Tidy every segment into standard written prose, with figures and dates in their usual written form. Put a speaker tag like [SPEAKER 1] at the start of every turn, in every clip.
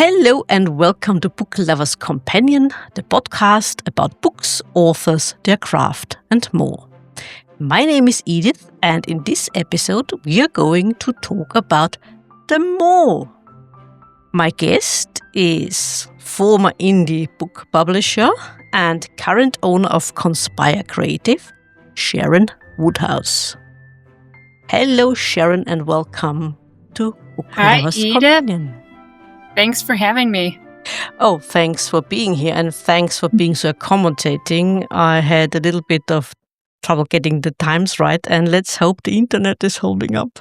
[SPEAKER 1] Hello and welcome to Book Lovers Companion, the podcast about books, authors, their craft, and more. My name is Edith, and in this episode, we are going to talk about the more. My guest is former indie book publisher and current owner of Conspire Creative, Sharon Woodhouse. Hello, Sharon, and welcome to Book
[SPEAKER 2] Hi,
[SPEAKER 1] Lovers
[SPEAKER 2] Edith.
[SPEAKER 1] Companion.
[SPEAKER 2] Thanks for having me.
[SPEAKER 1] Oh, thanks for being here, and thanks for being so accommodating. I had a little bit of trouble getting the times right, and let's hope the internet is holding up.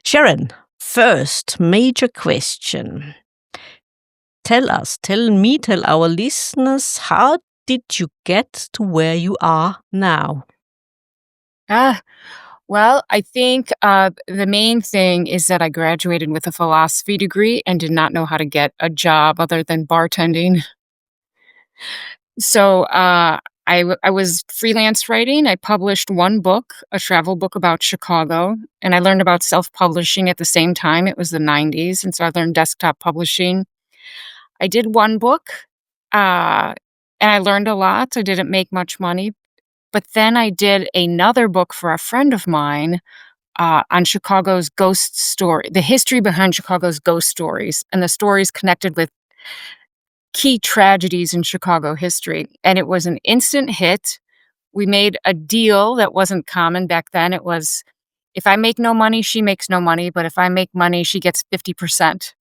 [SPEAKER 1] Sharon, first major question. Tell our listeners, how did you get to where you are now?
[SPEAKER 2] Well, I think the main thing is that I graduated with a philosophy degree and did not know how to get a job other than bartending. So I was freelance writing. I published one book, a travel book about Chicago, and I learned about self-publishing at the same time. It was the 90s, and so I learned desktop publishing. I did one book, and I learned a lot. I didn't make much money. But then I did another book for a friend of mine on Chicago's ghost story, the history behind Chicago's ghost stories, and the stories connected with key tragedies in Chicago history. And it was an instant hit. We made a deal that wasn't common back then. It was, if I make no money, she makes no money. But if I make money, she gets 50%.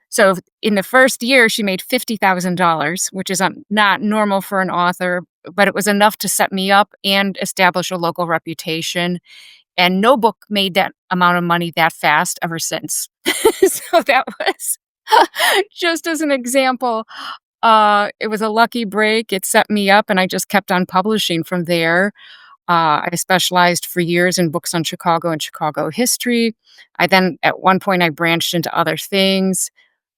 [SPEAKER 2] So in the first year, she made $50,000, which is not normal for an author, but it was enough to set me up and establish a local reputation. And no book made that amount of money that fast ever since. So that was just as an example. It was a lucky break. It set me up, and I just kept on publishing from there. I specialized for years in books on Chicago and Chicago history. At one point, I branched into other things.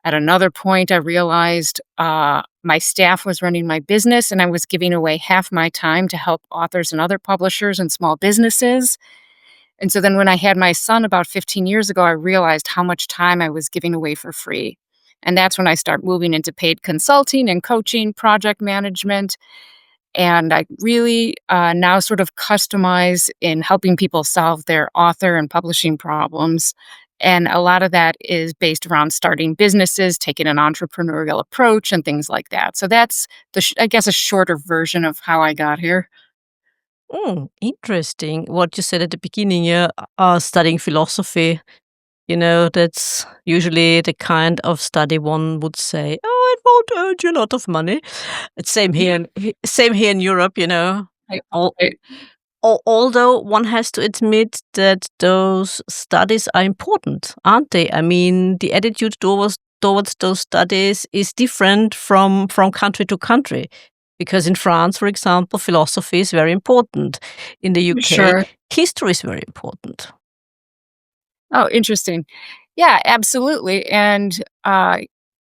[SPEAKER 2] At another point, I realized my staff was running my business, and I was giving away half my time to help authors and other publishers and small businesses. And so then when I had my son about 15 years ago, I realized how much time I was giving away for free. And that's when I started moving into paid consulting and coaching, project management. And I really now sort of customize in helping people solve their author and publishing problems. And a lot of that is based around starting businesses, taking an entrepreneurial approach, and things like that. So that's, I guess, a shorter version of how I got here.
[SPEAKER 1] Interesting. What you said at the beginning, studying philosophy. That's usually the kind of study one would say, oh, it won't earn you a lot of money. It's same here in Europe, Although one has to admit that those studies are important, aren't they? I mean, the attitude towards those studies is different from country to country. Because in France, for example, philosophy is very important. In the UK,
[SPEAKER 2] Sure.
[SPEAKER 1] history is very important.
[SPEAKER 2] Oh, interesting. Yeah, absolutely. And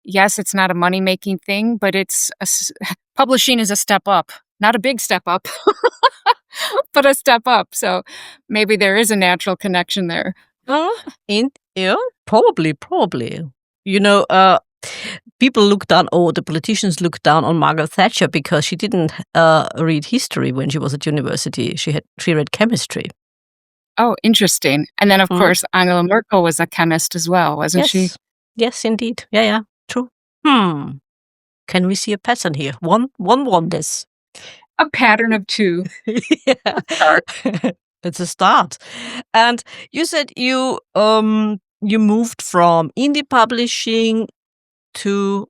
[SPEAKER 2] yes, it's not a money-making thing, but publishing is a step up. Not a big step up, but a step up. So maybe there is a natural connection there.
[SPEAKER 1] Probably. People look down, or the politicians look down on Margaret Thatcher because she didn't read history when she was at university. She read chemistry.
[SPEAKER 2] Oh, interesting. And then, of course, Angela Merkel was a chemist as well, wasn't she?
[SPEAKER 1] Yes, indeed. Yeah, true. Can we see a pattern here? One wonders.
[SPEAKER 2] A pattern of two.
[SPEAKER 1] Yeah. It's a start. And you said you moved from indie publishing to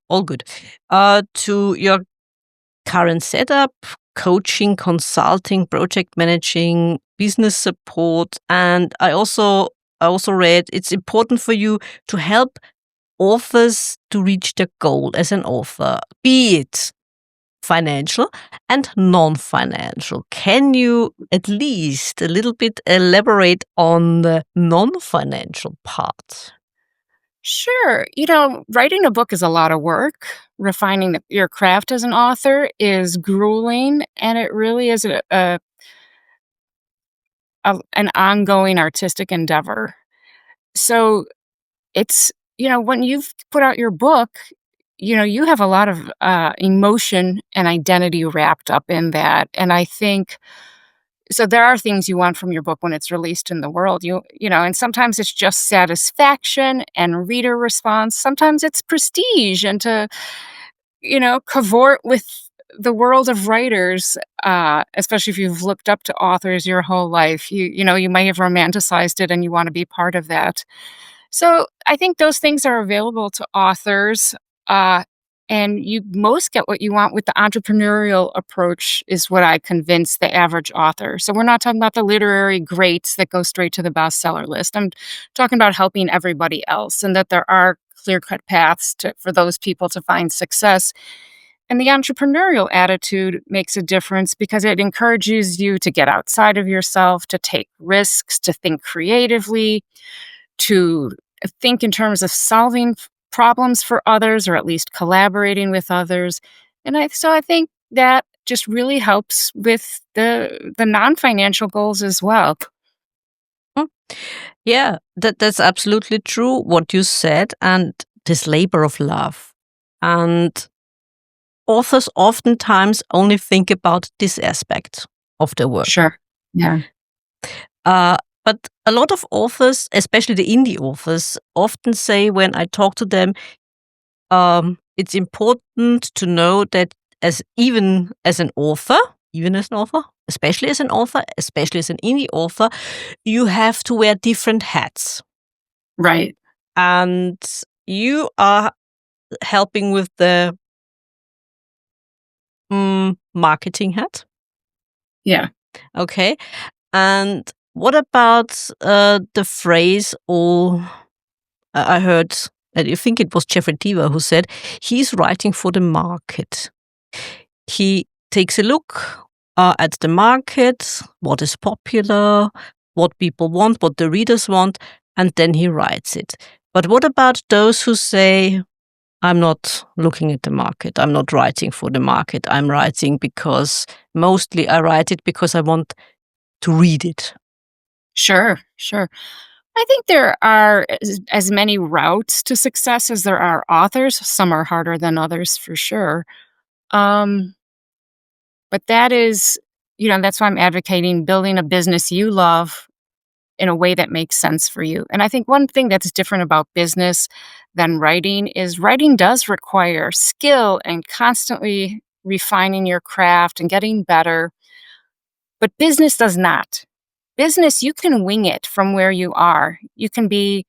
[SPEAKER 1] your current setup, coaching, consulting, project managing, business support. And I also read it's important for you to help authors to reach their goal as an author, be it financial and non-financial. Can you at least a little bit elaborate on the non-financial part?
[SPEAKER 2] Sure. Writing a book is a lot of work. Refining your craft as an author is grueling, and it really is an ongoing artistic endeavor. So it's, when you've put out your book, you have a lot of emotion and identity wrapped up in that. And I think so there are things you want from your book when it's released in the world. And sometimes it's just satisfaction and reader response. Sometimes it's prestige and to, cavort with the world of writers, especially if you've looked up to authors your whole life. You may have romanticized it and you want to be part of that. So I think those things are available to authors, uh, and you most get what you want with the entrepreneurial approach, is what I convince the average author. So we're not talking about the literary greats that go straight to the bestseller list. I'm talking about helping everybody else, and that there are clear-cut paths for those people to find success. And the entrepreneurial attitude makes a difference because it encourages you to get outside of yourself, to take risks, to think creatively, to think in terms of solving problems for others, or at least collaborating with others. So I think that just really helps with the non-financial goals as well.
[SPEAKER 1] Mm. Yeah, that's absolutely true what you said, and this labor of love. And authors oftentimes only think about this aspect of their work.
[SPEAKER 2] Sure. Yeah.
[SPEAKER 1] Uh, but a lot of authors, especially the indie authors, often say when I talk to them, it's important to know that even as an author, especially as an author, especially as an indie author, you have to wear different hats.
[SPEAKER 2] Right.
[SPEAKER 1] And you are helping with the marketing hat.
[SPEAKER 2] Yeah.
[SPEAKER 1] Okay. And what about the phrase, or I heard, I think it was Jeffrey Deaver who said, he's writing for the market. He takes a look at the market, what is popular, what people want, what the readers want, and then he writes it. But what about those who say, I'm not looking at the market, I'm not writing for the market, I'm writing because mostly I write it because I want to read it?
[SPEAKER 2] Sure. Sure. I think there are as many routes to success as there are authors. Some are harder than others, for sure. Um, but that's why I'm advocating building a business you love in a way that makes sense for you. And I think one thing that's different about business than writing is writing does require skill and constantly refining your craft and getting better, but business does not. Business, you can wing it from where you are. You can be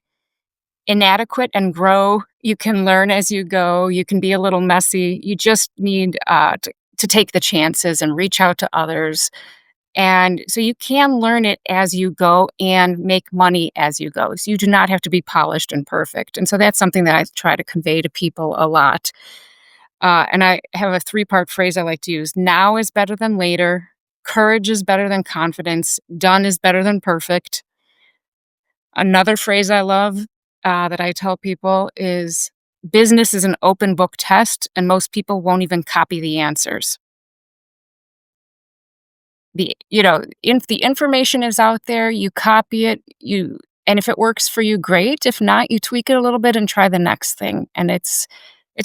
[SPEAKER 2] inadequate and grow. You can learn as you go. You can be a little messy. You just need to take the chances and reach out to others. And so you can learn it as you go and make money as you go. So you do not have to be polished and perfect. And so that's something that I try to convey to people a lot. And I have a 3-part phrase I like to use: now is better than later, courage is better than confidence, done is better than perfect. Another phrase I love that I tell people is, business is an open book test, and most people won't even copy the answers. The information is out there, you copy it, and if it works for you, great. If not, you tweak it a little bit and try the next thing. And it's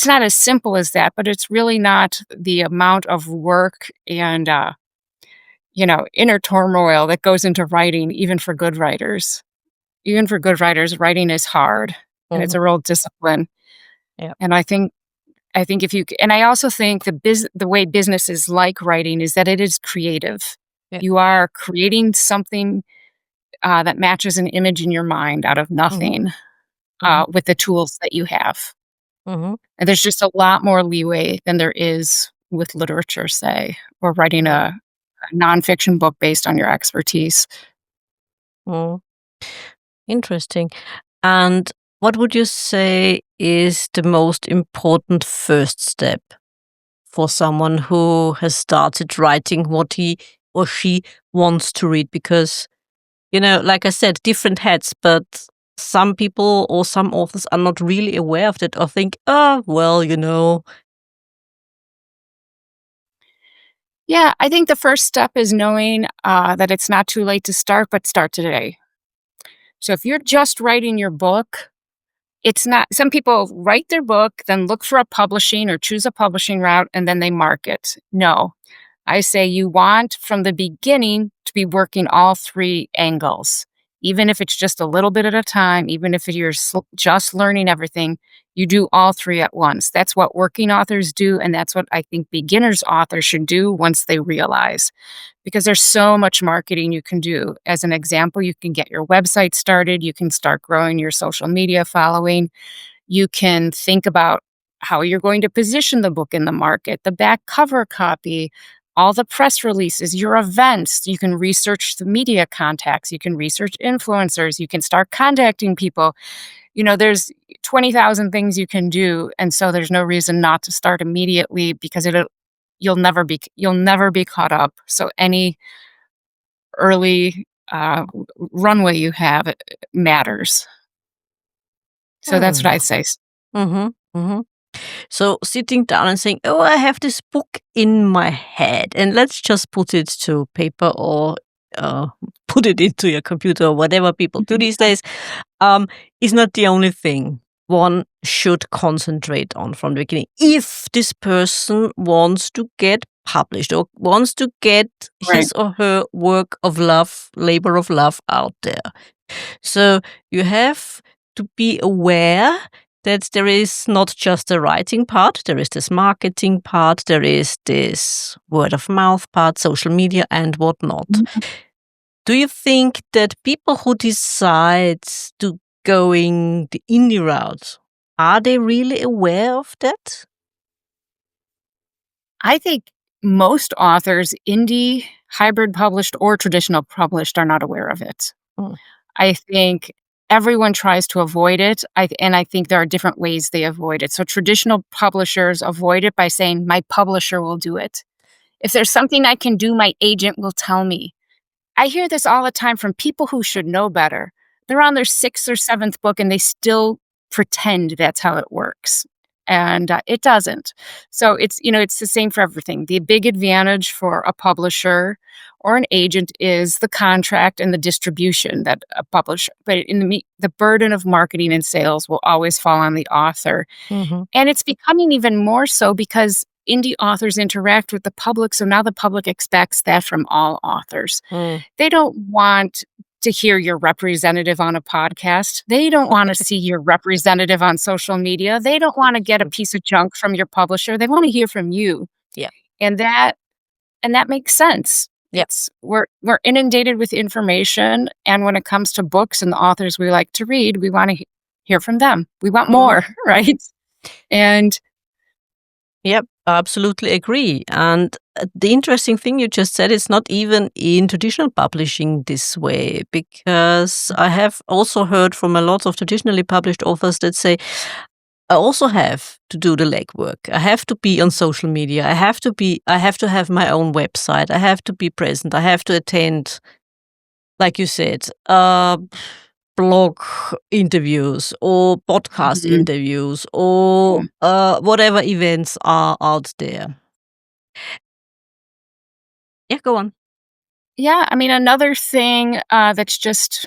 [SPEAKER 2] not as simple as that, but it's really not the amount of work and inner turmoil that goes into writing, even for good writers. Even for good writers, writing is hard, and it's
[SPEAKER 1] Mhm.
[SPEAKER 2] a real discipline.
[SPEAKER 1] Yeah.
[SPEAKER 2] And I think if you and I also think the way business is like writing is that it is creative.
[SPEAKER 1] Yeah.
[SPEAKER 2] You are creating something that matches an image in your mind out of
[SPEAKER 1] Mhm.
[SPEAKER 2] nothing,
[SPEAKER 1] Mhm.
[SPEAKER 2] with the tools that you have.
[SPEAKER 1] Mhm.
[SPEAKER 2] And there's just a lot more leeway than there is with literature, say, or writing
[SPEAKER 1] Yeah.
[SPEAKER 2] a nonfiction book based on your expertise.
[SPEAKER 1] Mm. Interesting. And what would you say is the most important first step for someone who has started writing what he or she wants to read? Because, like I said, different hats, but some people or some authors are not really aware of that, or think, oh, well.
[SPEAKER 2] Yeah, I think the first step is knowing that it's not too late to start, but start today. So if you're just writing your book, It's not, some people write their book, then look for a publishing or choose a publishing route, and then they market. No, I say you want from the beginning to be working all three angles. Even if it's just a little bit at a time, even if you're just learning everything, you do all three at once. That's what working authors do, and that's what I think beginners authors should do once they realize. Because there's so much marketing you can do. As an example, you can get your website started, you can start growing your social media following, you can think about how you're going to position the book in the market, the back cover copy, all the press releases, your events. You can research the media contacts, you can research influencers, you can start contacting people. There's 20,000 things you can do, and so there's no reason not to start immediately, because you'll never be caught up. So any early runway you have, matters. So that's what
[SPEAKER 1] Hmm.
[SPEAKER 2] I'd say.
[SPEAKER 1] Mm-hmm. Mm-hmm. So sitting down and saying, "Oh, I have this book in my head, and let's just put it to paper or uh, put it into your computer or whatever people do these days," is not the only thing one should concentrate on from the beginning. If this person wants to get published or wants to get
[SPEAKER 2] Right.
[SPEAKER 1] his or her work of love, labor of love out there. So you have to be aware that there is not just the writing part, there is this marketing part, there is this word of mouth part, social media, and whatnot.
[SPEAKER 2] Mhm.
[SPEAKER 1] Do you think that people who decide to going the indie route, are they really aware of that?
[SPEAKER 2] I think most authors, indie, hybrid published, or traditional published, are not aware of it.
[SPEAKER 1] Mm.
[SPEAKER 2] I think everyone tries to avoid it, and I think there are different ways they avoid it. So traditional publishers avoid it by saying, "My publisher will do it. If there's something I can do, my agent will tell me." I hear this all the time from people who should know better. They're on their 6th or 7th book, and they still pretend that's how it works, and it doesn't. So it's the same for everything. The big advantage for a publisher or an agent is the contract and the distribution that a publisher, but the burden of marketing and sales will always fall on the author.
[SPEAKER 1] Mhm.
[SPEAKER 2] And it's becoming even more so because indie authors interact with the public, so now the public expects that from all authors.
[SPEAKER 1] Mm.
[SPEAKER 2] They don't want to hear your representative on a podcast. They don't wanna see your representative on social media. They don't wanna get a piece of junk from your publisher. They wanna hear from you.
[SPEAKER 1] Yeah.
[SPEAKER 2] And that makes sense.
[SPEAKER 1] Yeah.
[SPEAKER 2] We're inundated with information, and when it comes to books and the authors we like to read, we wanna hear from them. We want
[SPEAKER 1] Mhm.
[SPEAKER 2] more, right? And
[SPEAKER 1] Yep, I absolutely agree. And the interesting thing you just said, it's not even in traditional publishing this way, because I have also heard from a lot of traditionally published authors that say, I also have to do the legwork. I have to be on social media. I have to have my own website. I have to be present. I have to attend, like you said, blog interviews or podcast
[SPEAKER 2] Mhm.
[SPEAKER 1] interviews or whatever events are out there. Yeah, go on.
[SPEAKER 2] Yeah, I mean, another thing, that's just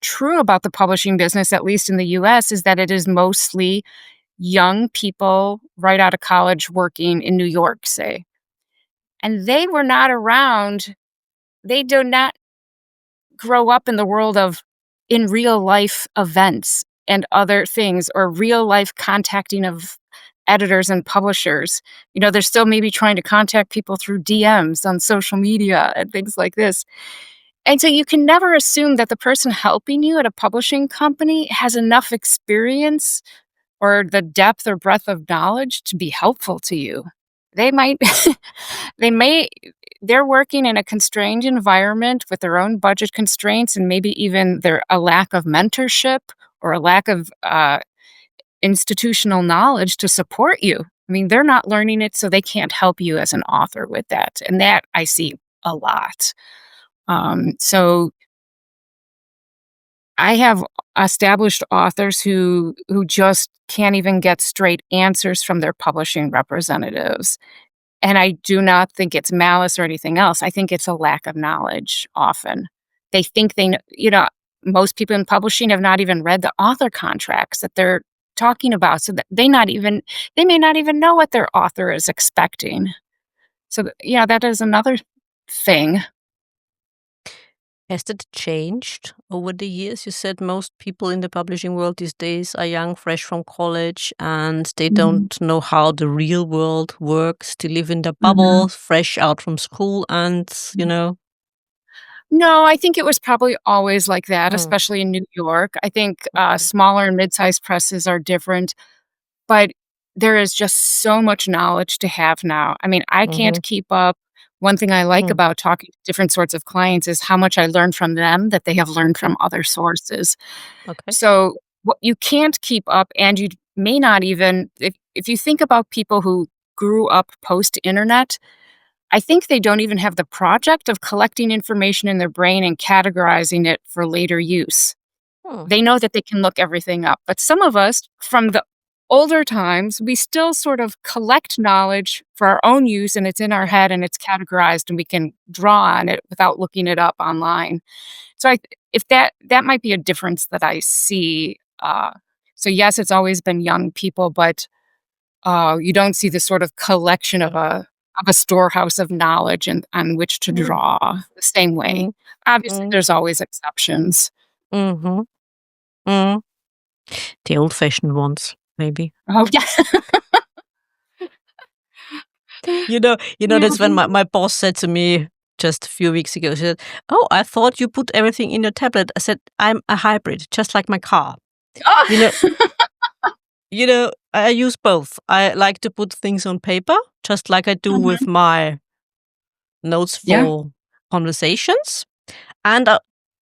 [SPEAKER 2] true about the publishing business, at least in the US, is that it is mostly young people right out of college working in New York, say, and they were not around. They do not grow up in the world of in real life events and other things, or real life contacting of editors and publishers. They're still maybe trying to contact people through DMs on social media and things like this. And so you can never assume that the person helping you at a publishing company has enough experience or the depth or breadth of knowledge to be helpful to you. They might, they may, they're working in a constrained environment with their own budget constraints, and maybe even a lack of mentorship or a lack of institutional knowledge to support you. I mean, they're not learning it, so they can't help you as an author with that. And that I see a lot. So I have established authors who just can't even get straight answers from their publishing representatives. And I do not think it's malice or anything else. I think it's a lack of knowledge often. They think they know, most people in publishing have not even read the author contracts that they're talking about, so that they may not even know what their author is expecting. So, yeah, that is another thing.
[SPEAKER 1] Has that changed over the years? You said most people in the publishing world these days are young, fresh from college, and they
[SPEAKER 2] Mhm,
[SPEAKER 1] don't know how the real world works. They live in their
[SPEAKER 2] mhm.
[SPEAKER 1] bubble, fresh out from school, and, you know.
[SPEAKER 2] No, I think it was probably always like that,
[SPEAKER 1] Mm,
[SPEAKER 2] especially in New York. I think,
[SPEAKER 1] okay.
[SPEAKER 2] smaller and mid-sized presses are different, but there is just so much knowledge to have now. I mean, I
[SPEAKER 1] Mm-hmm.
[SPEAKER 2] can't keep up. One thing I like
[SPEAKER 1] Mm,
[SPEAKER 2] about talking to different sorts of clients is how much I learn from them that they have learned
[SPEAKER 1] okay.
[SPEAKER 2] from other sources.
[SPEAKER 1] Okay.
[SPEAKER 2] So, what you can't keep up, and you may not even if you think about people who grew up post-internet, I think they don't even have the project of collecting information in their brain and categorizing it for later use.
[SPEAKER 1] Hmm.
[SPEAKER 2] They know that they can look everything up, but some of us from the older times, we still sort of collect knowledge for our own use, and it's in our
[SPEAKER 1] Yeah.
[SPEAKER 2] head and it's categorized and we can draw on it without looking it up online. So if that might be a difference that I see. So yes, it's always been young people, but you don't see this sort of collection
[SPEAKER 1] Yeah.
[SPEAKER 2] of a storehouse of knowledge and on which to
[SPEAKER 1] Mm,
[SPEAKER 2] draw the same way.
[SPEAKER 1] mm,
[SPEAKER 2] Obviously,
[SPEAKER 1] mm,
[SPEAKER 2] there's always exceptions.
[SPEAKER 1] mm-hmm. Mm. The old-fashioned ones, maybe.
[SPEAKER 2] Oh yeah.
[SPEAKER 1] That's when my boss said to me just a few weeks ago, she said, "Oh, I thought you put everything in your tablet." I said, "I'm a hybrid, just like my car." You know,
[SPEAKER 2] Oh.
[SPEAKER 1] I use both. I like to put things on paper, just like I do with
[SPEAKER 2] Mhm.
[SPEAKER 1] my notes
[SPEAKER 2] Yeah.
[SPEAKER 1] for conversations. And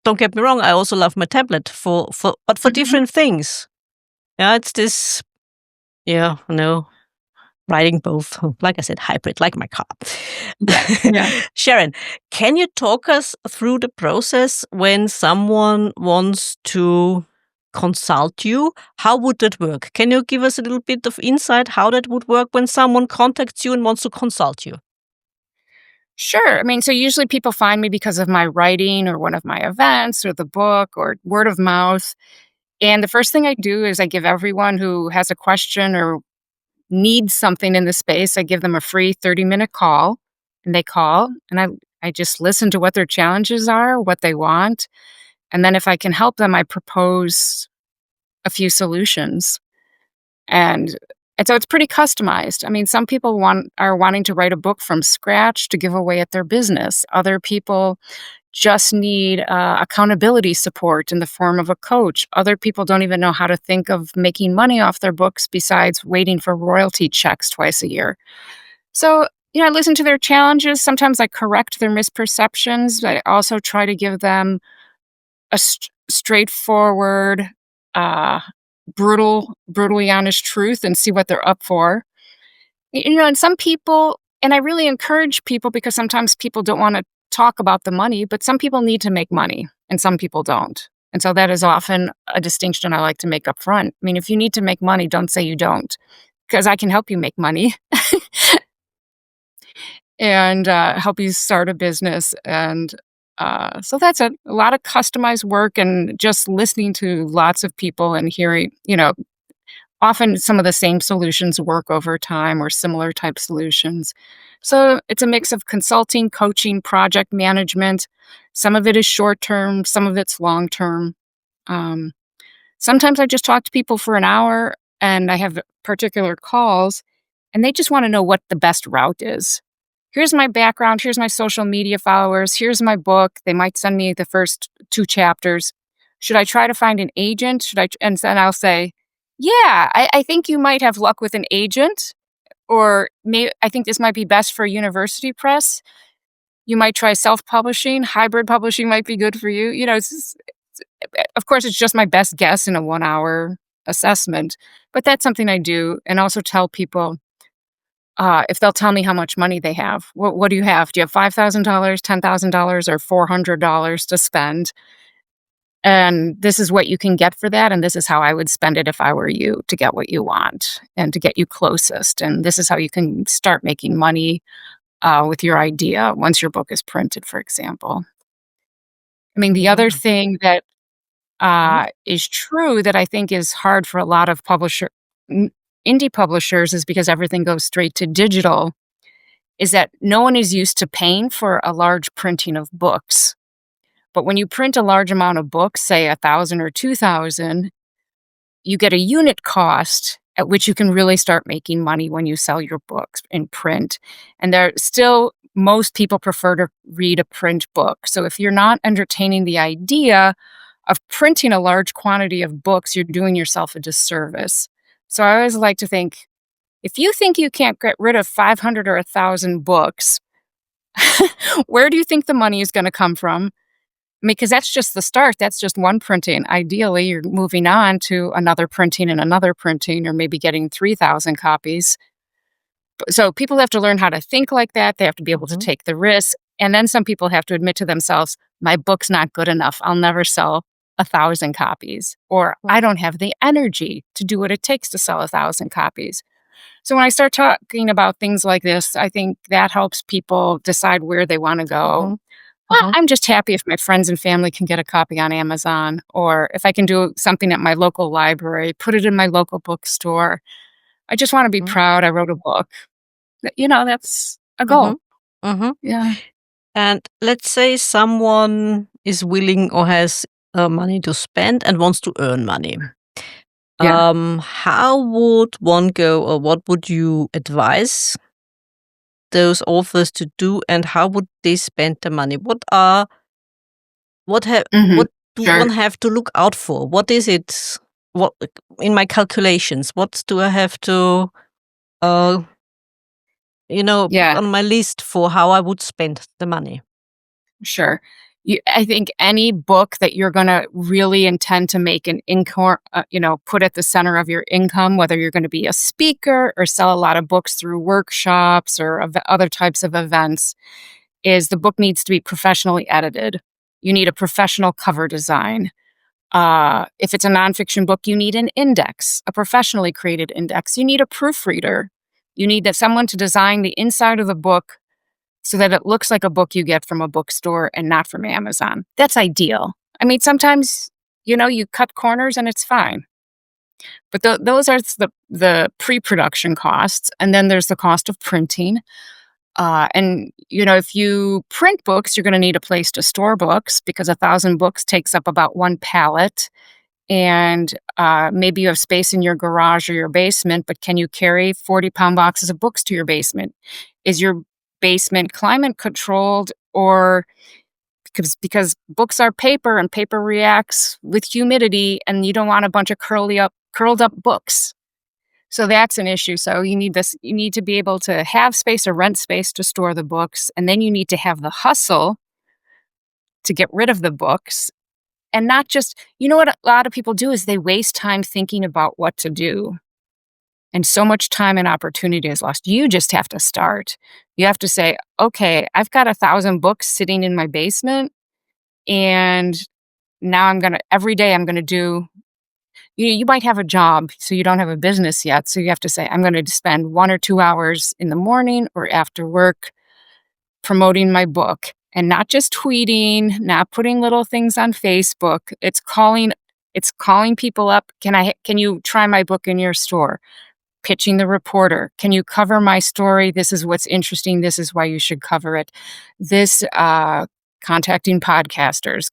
[SPEAKER 1] don't get me wrong, I also love my tablet for
[SPEAKER 2] Mhm.
[SPEAKER 1] different things. Yeah, it's this. Yeah, no, riding both. Like I said, hybrid, like my car.
[SPEAKER 2] Yeah. Yeah.
[SPEAKER 1] Sharon, can you talk us through the process when someone wants to consult you? How would that work? Can you give us a little bit of insight how that would work when someone contacts you and wants to consult you?
[SPEAKER 2] Sure. I mean, so usually people find me because of my writing or one of my events or the book or word of mouth. And the first thing I do is I give everyone who has a question or needs something in the space, I give them a free 30-minute call. And they call and I just listen to what their challenges are, what they want. And then if I can help them, I propose a few solutions. And and so it's pretty customized. I mean, some people are wanting to write a book from scratch to give away at their business. Other people just need accountability support in the form of a coach. Other people don't even know how to think of making money off their books besides waiting for royalty checks twice a year. So, I listen to their challenges. Sometimes I correct their misperceptions. I also try to give them a straightforward, uh, brutally honest truth and see what they're up for. And some people, and I really encourage people because sometimes people don't want to talk about the money, but some people need to make money and some people don't. And so that is often a distinction I like to make up front. I mean, if you need to make money, don't say you don't, because I can help you make money and help you start a business. And so that's a lot of customized work and just listening to lots of people and hearing, often some of the same solutions work over time or similar type solutions. So it's a mix of consulting, coaching, project management. Some of it is short term, some of it's long term. Um, Sometimes I just talk to people for an hour and I have particular calls and they just want to know what the best route is. Here's my background, here's my social media followers, here's my book. They might send me the first two chapters. Should I try to find an agent? And then I'll say, yeah, I think you might have luck with an agent, or I think this might be best for a university press. You might try self publishing, hybrid publishing might be good for you. Of course, it's just my best guess in a 1 hour assessment, but that's something I do and also tell people if they'll tell me how much money they have. What do you have? Do you have $5,000, $10,000, or $400 to spend? And this is what you can get for that. And this is how I would spend it if I were you to get what you want and to get you closest. And this is how you can start making money with your idea once your book is printed, for example. I mean, the other
[SPEAKER 1] Mhm.
[SPEAKER 2] thing that
[SPEAKER 1] Mhm.
[SPEAKER 2] is true that I think is hard for a lot of indie publishers is because everything goes straight to digital, is that no one is used to paying for a large printing of books. But when you print a large amount of books, say 1,000 or 2,000, you get a unit cost at which you can really start making money when you sell your books in print. And there still, most people prefer to read a print book. So if you're not entertaining the idea of printing a large quantity of books, you're doing yourself a disservice. So I always like to think, if you think you can't get rid of 500 or 1,000 books, where do you think the money is going to come from? I mean, because that's just the start. That's just one printing. Ideally, you're moving on to another printing and another printing, or maybe getting 3,000 copies. So people have to learn how to think like that. They have to be able to
[SPEAKER 1] Mhm.
[SPEAKER 2] take the risk. And then some people have to admit to themselves, my book's not good enough. I'll never sell 1,000 copies, or I
[SPEAKER 1] Mhm.
[SPEAKER 2] don't have the energy to do what it takes to sell 1,000 copies. So when I start talking about things like this, I think that helps people decide where they want to go.
[SPEAKER 1] Mhm. Mhm.
[SPEAKER 2] I'm just happy if my friends and family can get a copy on Amazon, or if I can do something at my local library, put it in my local bookstore. I just want to be
[SPEAKER 1] Mhm.
[SPEAKER 2] proud I wrote a book. That's a goal.
[SPEAKER 1] Mhm. Mhm.
[SPEAKER 2] Yeah.
[SPEAKER 1] And let's say someone is willing or has money to spend and wants to earn money.
[SPEAKER 2] Yeah.
[SPEAKER 1] How would one go, or what would you advise those authors to do, and how would they spend the money?
[SPEAKER 2] Mhm.
[SPEAKER 1] What do
[SPEAKER 2] Sure.
[SPEAKER 1] one have to look out for? What is it? What in my calculations? What do I have to uh put
[SPEAKER 2] Yeah.
[SPEAKER 1] on my list for how I would spend the money?
[SPEAKER 2] Sure. I think any book that you're going to really intend to make an income, put at the center of your income, whether you're going to be a speaker or sell a lot of books through workshops or other types of events, is the book needs to be professionally edited. You need a professional cover design. If it's a nonfiction book, you need an index, a professionally created index. You need a proofreader. You need someone to design the inside of the book so that it looks like a book you get from a bookstore and not from Amazon. That's ideal. I mean, sometimes, you cut corners and it's fine. But those are the pre-production costs, and then there's the cost of printing. And if you print books, you're going to need a place to store books because 1,000 books takes up about one pallet. And maybe you have space in your garage or your basement, but can you carry 40-pound boxes of books to your basement? Is your basement climate controlled, or because books are paper and paper reacts with humidity, and you don't want a bunch of curled up books. So that's an issue. So you need to be able to have space or rent space to store the books, and then you need to have the hustle to get rid of the books. And not just, what a lot of people do is they waste time thinking about what to do. And so much time and opportunity is lost. You just have to start. You have to say, okay, I've got 1,000 books sitting in my basement. And now every day I'm going to do, you might have a job, so you don't have a business yet. So you have to say, I'm going to spend 1 or 2 hours in the morning or after work promoting my book, and not just tweeting, not putting little things on Facebook. It's calling people up. Can you try my book in your store? Pitching the reporter. Can you cover my story? This is what's interesting. This is why you should cover it. This contacting podcasters,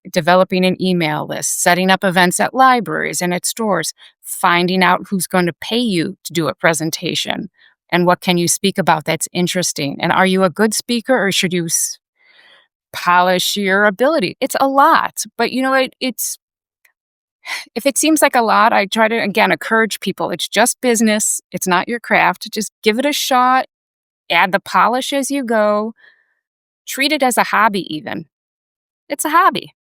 [SPEAKER 2] developing an email list, setting up events at libraries and at stores, finding out who's going to pay you to do a presentation and what can you speak about that's interesting. And are you a good speaker, or should you polish your ability? It's a lot, but it's if it seems like a lot, I try to, again, encourage people. It's just business. It's not your craft. Just give it a shot. Add the polish as you go. Treat it as a hobby, even. It's a hobby.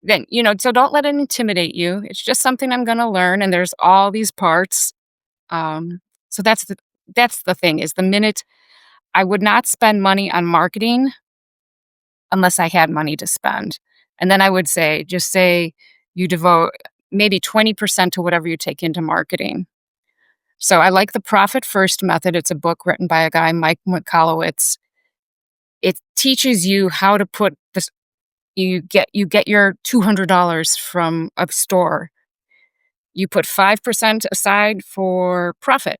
[SPEAKER 2] Then, so don't let it intimidate you. It's just something I'm going to learn. And there's all these parts. Um, so that's the thing, is the minute I would not spend money on marketing unless I had money to spend. And then I would just say you devote maybe 20% to whatever you take into marketing. So I like the Profit First method. It's a book written by a guy, Mike Michalowicz. It teaches you how to put this. You get your $200 from a store. You put 5% aside for profit.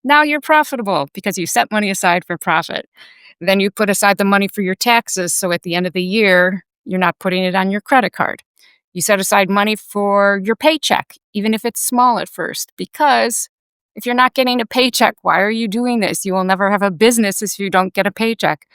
[SPEAKER 2] Now you're profitable because you set money aside for profit. Then you put aside the money for your taxes, so at the end of the year, you're not putting it on your credit card. You set aside money for your paycheck, even if it's small at first, because if you're not getting a paycheck, why are you doing this? You will never have a business if you don't get a paycheck.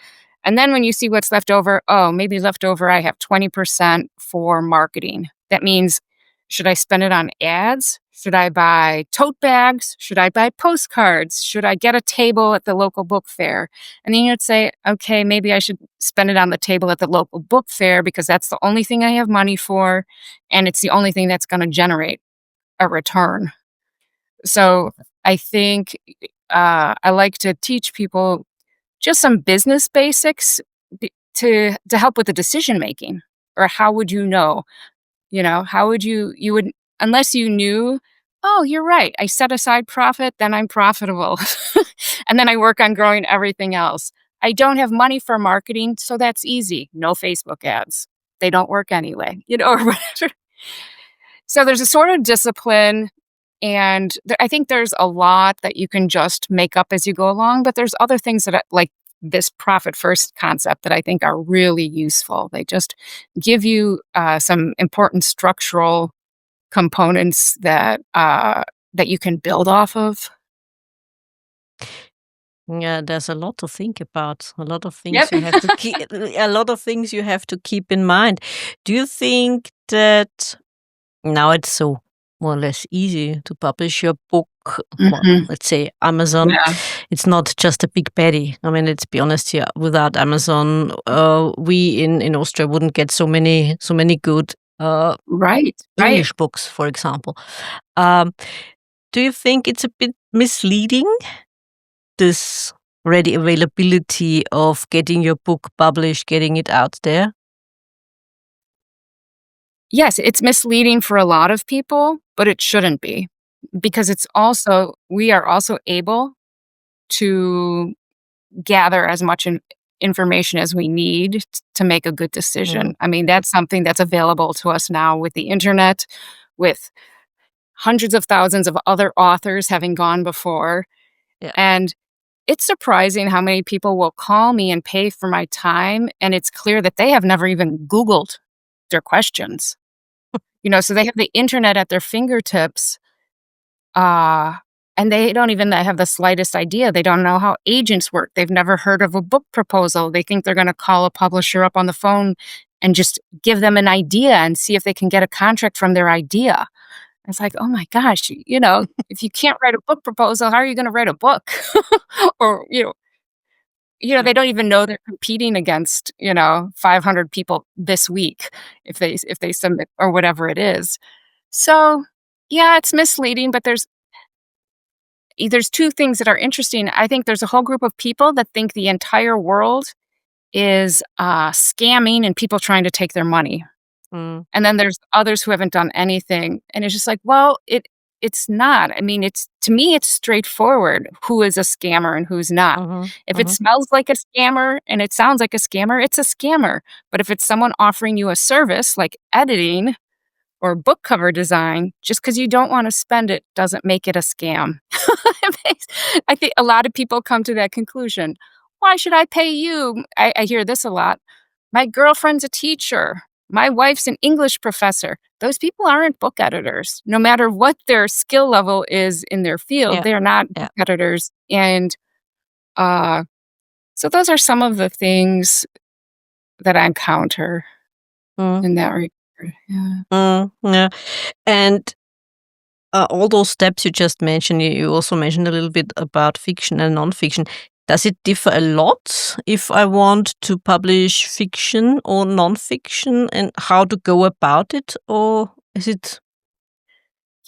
[SPEAKER 2] And then when you see what's left over, oh, maybe left over, I have 20% for marketing. That means, should I spend it on ads? Should I buy tote bags? Should I buy postcards? Should I get a table at the local book fair? And then you'd say, okay, maybe I should spend it on the table at the local book fair because that's the only thing I have money for. And it's the only thing that's going to generate a return. So I think I like to teach people just some business basics to help with the decision making. Or how would you know? How would you would, unless you knew, oh, you're right, I set aside profit, then I'm profitable. And then I work on growing everything else. I don't have money for marketing, so that's easy. No Facebook ads. They don't work anyway, or whatever. So there's a sort of discipline, and I think there's a lot that you can just make up as you go along, but there's other things that like this profit first concept that I think are really useful. They just give you some important structural components that you can build off of.
[SPEAKER 1] Yeah, there's a lot to think about. A lot of
[SPEAKER 2] Yep.
[SPEAKER 1] things you have to keep. A lot of things you have to keep in mind. Do you think that now it's so more or less easy to publish your book? Well,
[SPEAKER 2] Mhm.
[SPEAKER 1] let's say Amazon.
[SPEAKER 2] Yeah.
[SPEAKER 1] It's not just a big baddie. I mean, let's be honest here. Without Amazon, we in Austria wouldn't get so many good
[SPEAKER 2] Right. Right.
[SPEAKER 1] English books, for example. Um, do you think it's a bit misleading, this ready availability of getting your book published, getting it out there?
[SPEAKER 2] Yes, it's misleading for a lot of people, but it shouldn't be because we are also able to gather as much information as we need to make a good
[SPEAKER 1] Mm,
[SPEAKER 2] decision. I mean, that's something that's available to us now with the internet, with hundreds of thousands of other authors having gone before.
[SPEAKER 1] yeah.
[SPEAKER 2] And it's surprising how many people will call me and pay for my time, and it's clear that they have never even Googled their questions. So they have the internet at their fingertips, uh, and they don't even have the slightest idea. They don't know how agents work. They've never heard of a book proposal. They think they're gonna call a publisher up on the phone and just give them an idea and see if they can get a contract from their idea. It's like, "Oh my gosh, if you can't write a book proposal, how are you gonna write a book?" Or, they don't even know they're competing against, 500 people this week if they submit or whatever it is. So, yeah, it's misleading, but there's two things that are interesting. I think there's a whole group of people that think the entire world is, scamming and people trying to take their money.
[SPEAKER 1] Mm,
[SPEAKER 2] And then there's others who haven't done anything, and it's just like, well, it's not. I mean, to me, it's straightforward who is a scammer and who's not.
[SPEAKER 1] mhm,
[SPEAKER 2] If it
[SPEAKER 1] mhm.
[SPEAKER 2] smells like a scammer and it sounds like a scammer, it's a scammer. But if it's someone offering you a service like editing or book cover design, just because you don't wanna spend it doesn't make it a scam. I think a lot of people come to that conclusion. "Why should I pay you?" I hear this a lot. "My girlfriend's a teacher. My wife's an English professor." Those people aren't book editors. No matter what their skill level is in their field,
[SPEAKER 1] Yeah,
[SPEAKER 2] they are not
[SPEAKER 1] yeah.
[SPEAKER 2] book editors, and, uh, so those are some of the things that I encounter
[SPEAKER 1] Mm,
[SPEAKER 2] in that regard, yeah.
[SPEAKER 1] yeah. And all those steps you just mentioned, you also mentioned a little bit about fiction and nonfiction. Does it differ a lot if I want to publish fiction or nonfiction and how to go about it? Or is it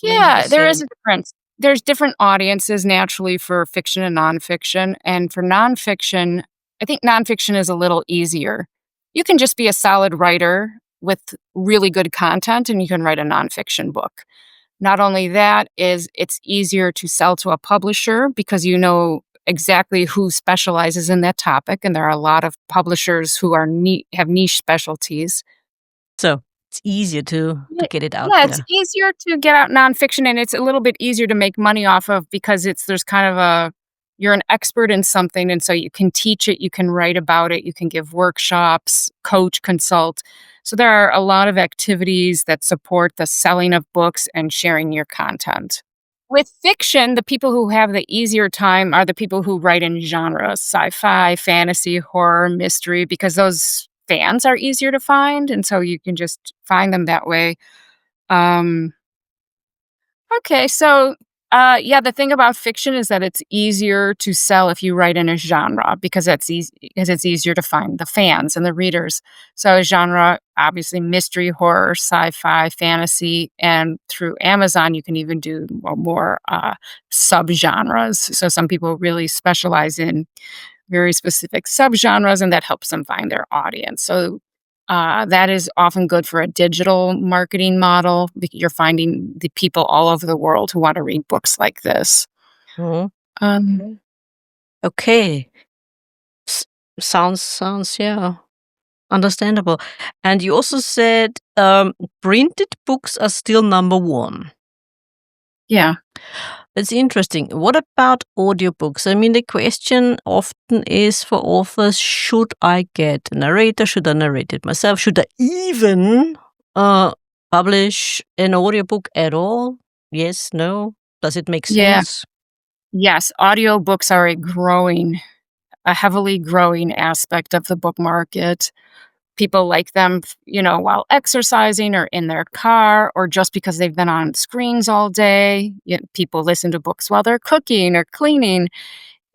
[SPEAKER 1] mainly the
[SPEAKER 2] Yeah, there is
[SPEAKER 1] same?
[SPEAKER 2] a difference. There's different audiences naturally for fiction and nonfiction. And for nonfiction, I think nonfiction is a little easier. You can just be a solid writer with really good content and you can write a nonfiction book. Not only that is it's easier to sell to a publisher because you know exactly who specializes in that topic and there are a lot of publishers who have niche specialties.
[SPEAKER 1] So it's easier to
[SPEAKER 2] Yeah,
[SPEAKER 1] get it out
[SPEAKER 2] yeah, it's
[SPEAKER 1] there.
[SPEAKER 2] easier to get out nonfiction, and it's a little bit easier to make money off of because there's kind of a you're an expert in something, and so you can teach it, you can write about it, you can give workshops, coach, consult. So there are a lot of activities that support the selling of books and sharing your content. With fiction, the people who have the easier time are the people who write in genres, sci-fi, fantasy, horror, mystery, because those fans are easier to find, and so you can just find them that way. Um, okay, so, yeah, the thing about fiction is that it's easier to sell if you write in a genre because because it's easier to find the fans and the readers. So a genre, obviously mystery, horror, sci-fi, fantasy, and through Amazon, you can even do more, subgenres. So some people really specialize in very specific subgenres, and that helps them find their audience. So that is often good for a digital marketing model. You're finding the people all over the world who want to read books like this.
[SPEAKER 1] Mhm.
[SPEAKER 2] Um,
[SPEAKER 1] Okay. S- sounds yeah, understandable. And you also said printed books are still number one.
[SPEAKER 2] yeah,
[SPEAKER 1] That's interesting. What about audiobooks? I mean, the question often is for authors, should I get a narrator? Should I narrate it myself? Should I even uh, publish an audiobook at all? Yes, no? Does it make
[SPEAKER 2] yeah,
[SPEAKER 1] sense?
[SPEAKER 2] yes. Audiobooks are a heavily growing aspect of the book market. People like them, while exercising or in their car or just because they've been on screens all day. People listen to books while they're cooking or cleaning.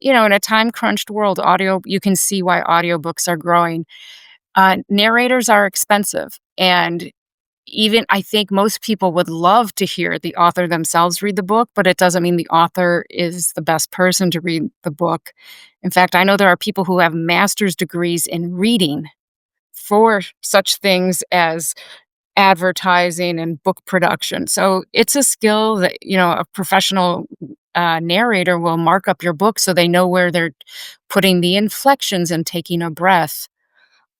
[SPEAKER 2] In a time crunched world, you can see why audiobooks are growing. Narrators are expensive. And even I think most people would love to hear the author themselves read the book, but it doesn't mean the author is the best person to read the book. In fact, I know there are people who have master's degrees in reading for such things as advertising and book production. So it's a skill that, a professional narrator will mark up your book so they know where they're putting the inflections and taking a breath.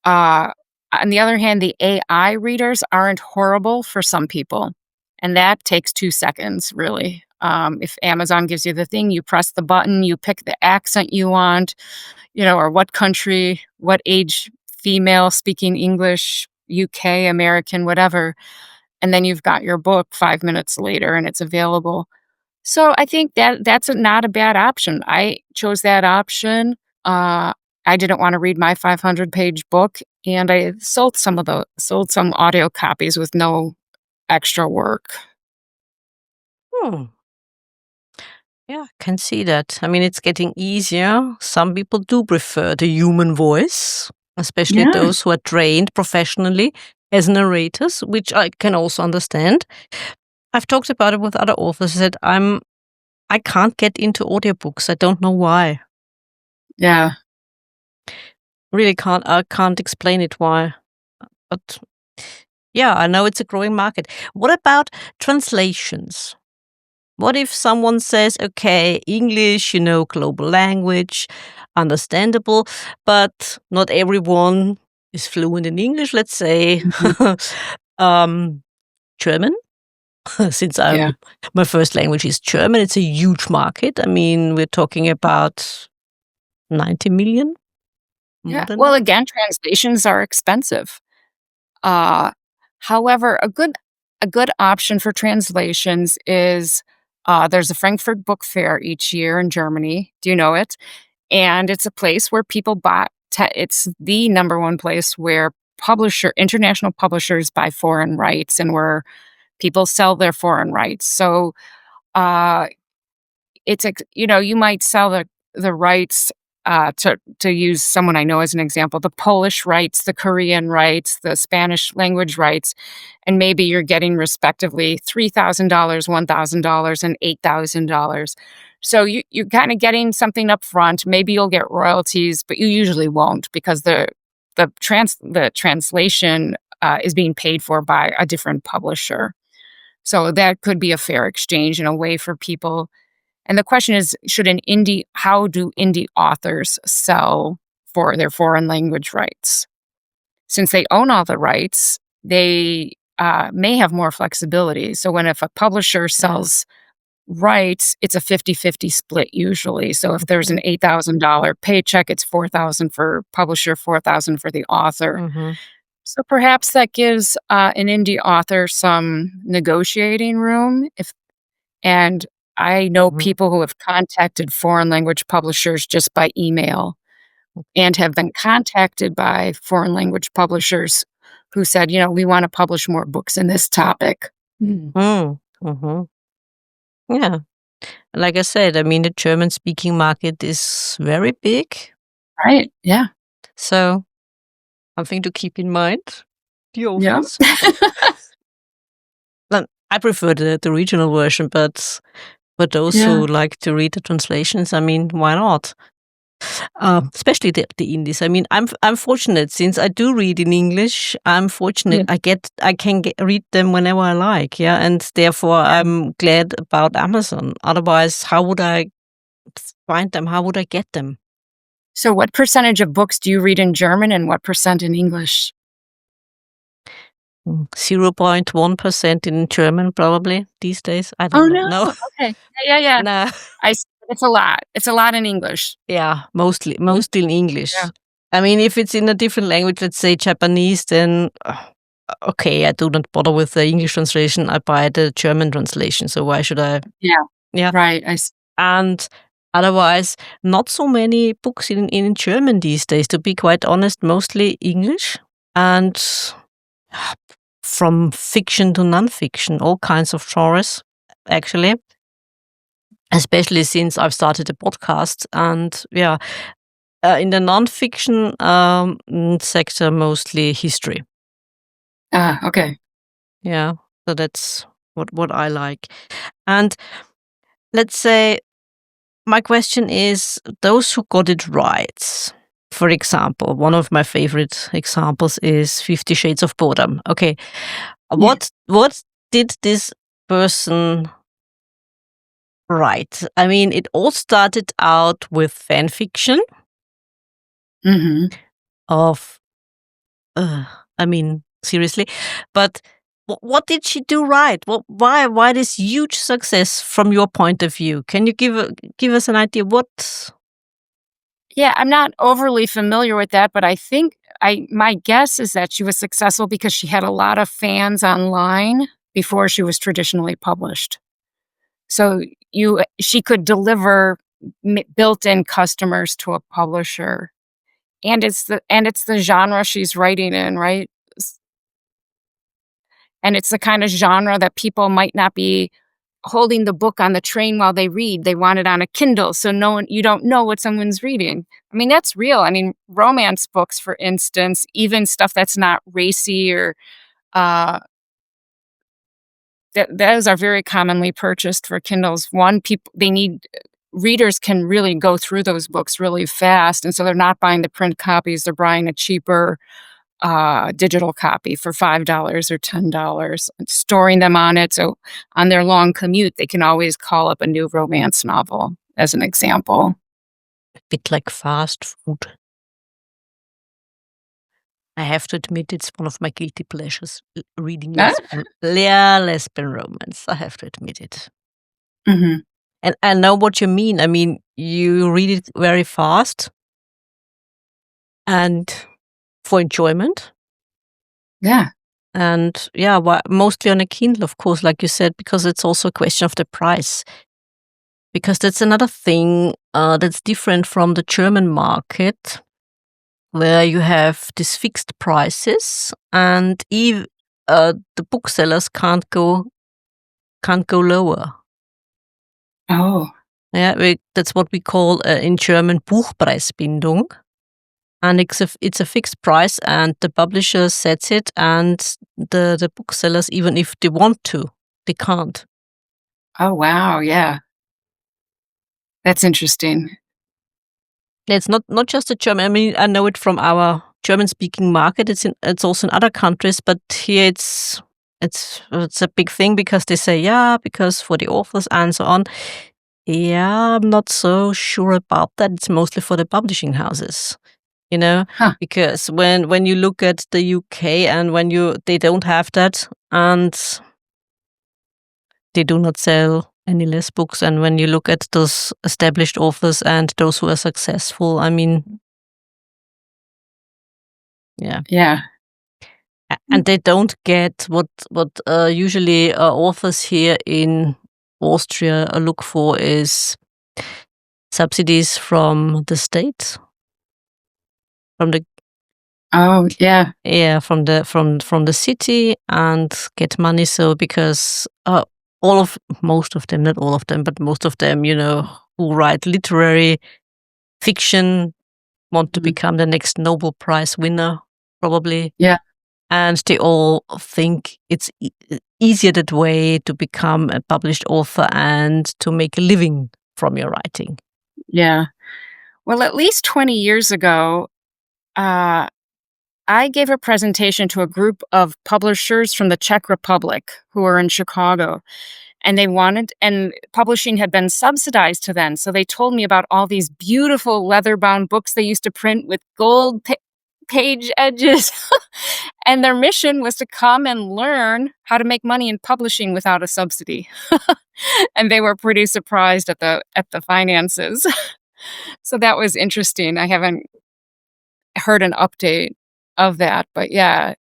[SPEAKER 2] Uh, on the other hand, the AI readers aren't horrible for some people. And that takes 2 seconds, really. If Amazon gives you the thing, you press the button, you pick the accent you want, or what country, what age female speaking English, UK, American, whatever. And then you've got your book 5 minutes later and it's available. So I think that's not a bad option. I chose that option. Uh, I didn't want to read my 500-page book, and I sold some audio copies with no extra work.
[SPEAKER 1] Hmm. Yeah, I can see that. I mean, it's getting easier. Some people do prefer the human voice, especially
[SPEAKER 2] Yeah,
[SPEAKER 1] those who are trained professionally as narrators, which I can also understand. I've talked about it with other authors that I can't get into audiobooks. I don't know why.
[SPEAKER 2] yeah,
[SPEAKER 1] Really can't. I can't explain it why. But yeah, I know it's a growing market. What about translations? What if someone says, okay, English, global language, understandable, but not everyone is fluent in English, let's say.
[SPEAKER 2] mhm,
[SPEAKER 1] um, German, since
[SPEAKER 2] yeah,
[SPEAKER 1] my first language is German, it's a huge market. I mean, we're talking about 90 million, more
[SPEAKER 2] yeah.
[SPEAKER 1] than
[SPEAKER 2] Well,
[SPEAKER 1] that.
[SPEAKER 2] again, translations are expensive. Uh, However, a good option for translations is there's a Frankfurt Book Fair each year in Germany. Do you know it? And it's a place where people buy. It's the number one place where international publishers buy foreign rights, and where people sell their foreign rights. So uh, you might sell the rights to use someone I know as an example, the Polish rights, the Korean rights, the Spanish language rights, and maybe you're getting respectively $3,000, $1,000, and $8,000. So you're kind of getting something up front. Maybe you'll get royalties, but you usually won't because the translation is being paid for by a different publisher. So that could be a fair exchange and a way for people. And the question is, how do indie authors sell for their foreign language rights? Since they own all the rights, they may have more flexibility. So if a publisher sells rights, it's a 50-50 split usually. So if there's an $8,000 paycheck, it's 4,000 for publisher, 4,000 for the author.
[SPEAKER 1] Mm-hmm.
[SPEAKER 2] So perhaps that gives an indie author some negotiating room. And I know people who have contacted foreign language publishers just by email and have been contacted by foreign language publishers who said, we want to publish more books in this topic.
[SPEAKER 1] Mm-hmm. Yeah. Like I said, I mean, the German-speaking market is very big.
[SPEAKER 2] Right. Yeah.
[SPEAKER 1] So something to keep in mind. The authors. I prefer the regional version, but those who like to read the translations, I mean, why not? Especially the indies. I mean, I'm fortunate since I do read in English. I'm fortunate. I can read them whenever I like. Yeah, and therefore I'm glad about Amazon. Otherwise, how would I find them? How would I get them?
[SPEAKER 2] So, what percentage of books do you read in German, and what % in English?
[SPEAKER 1] 0.1% in German, probably these days. I don't know. No.
[SPEAKER 2] Okay. Yeah.
[SPEAKER 1] No.
[SPEAKER 2] It's a lot. It's a lot in English.
[SPEAKER 1] Yeah, mostly in English.
[SPEAKER 2] Yeah.
[SPEAKER 1] I mean, if it's in a different language, let's say Japanese, then okay, I do not bother with the English translation. I buy the German translation. So why should I?
[SPEAKER 2] Yeah. Right.
[SPEAKER 1] And otherwise, not so many books in German these days. To be quite honest, mostly English, and from fiction to non-fiction, all kinds of genres, actually. Especially since I've started a podcast, and in the non-fiction sector, mostly history.
[SPEAKER 2] Okay.
[SPEAKER 1] Yeah, so that's what I like. And let's say my question is, those who got it right. For example, one of my favorite examples is 50 Shades of Boredom. Okay, what did this person write? I mean, it all started out with fan fiction of, I mean, seriously, but what did she do right? Why this huge success from your point of view? Can you give us an idea what?
[SPEAKER 2] Yeah, I'm not overly familiar with that, but I think my guess is that she was successful because she had a lot of fans online before she was traditionally published. So she could deliver built-in customers to a publisher, and it's the genre she's writing in, right? And it's the kind of genre that people might not be holding the book on the train while they read. They want it on a Kindle, so you don't know what someone's reading. I mean, that's real. I mean, romance books, for instance, even stuff that's not racy or those are very commonly purchased for Kindles. Readers can really go through those books really fast, and so they're not buying the print copies. They're buying a cheaper digital copy for $5 or $10, and storing them on it. So on their long commute, they can always call up a new romance novel, as an example.
[SPEAKER 1] A bit like fast food. I have to admit, it's one of my guilty pleasures, reading lesbian romance. I have to admit it.
[SPEAKER 2] Mm-hmm.
[SPEAKER 1] And I know what you mean. I mean, you read it very fast and for enjoyment.
[SPEAKER 2] Yeah.
[SPEAKER 1] And mostly on a Kindle, of course, like you said, because it's also a question of the price. Because that's another thing that's different from the German market, where you have these fixed prices, and the booksellers can't go lower.
[SPEAKER 2] Oh.
[SPEAKER 1] Yeah, that's what we call in German Buchpreisbindung. And it's a fixed price, and the publisher sets it, and the booksellers, even if they want to, they can't.
[SPEAKER 2] Oh, wow. Yeah. That's interesting.
[SPEAKER 1] It's not just a German. I mean, I know it from our German-speaking market. It's also in other countries, but here it's a big thing because they say, because for the authors and so on. Yeah, I'm not so sure about that. It's mostly for the publishing houses. you know,
[SPEAKER 2] Huh.
[SPEAKER 1] because when you look at the UK and they don't have that, and they do not sell any less books. And when you look at those established authors and those who are successful, I mean, yeah.
[SPEAKER 2] Yeah.
[SPEAKER 1] And they don't get what usually authors here in Austria look for is subsidies from the state, from the
[SPEAKER 2] Oh, yeah.
[SPEAKER 1] from the city, and get money. So because most of them, not all of them, but most of them, who write literary fiction want to
[SPEAKER 2] Mhm.
[SPEAKER 1] become the next Nobel Prize winner, probably.
[SPEAKER 2] Yeah.
[SPEAKER 1] And they all think it's easier that way to become a published author and to make a living from your writing.
[SPEAKER 2] Yeah. Well, at least 20 years ago, uh, I gave a presentation to a group of publishers from the Czech Republic who were in Chicago. And publishing had been subsidized to them. So they told me about all these beautiful leather bound books they used to print with gold page edges. And their mission was to come and learn how to make money in publishing without a subsidy. And they were pretty surprised at the finances. So that was interesting. I haven't heard an update of that, but yeah,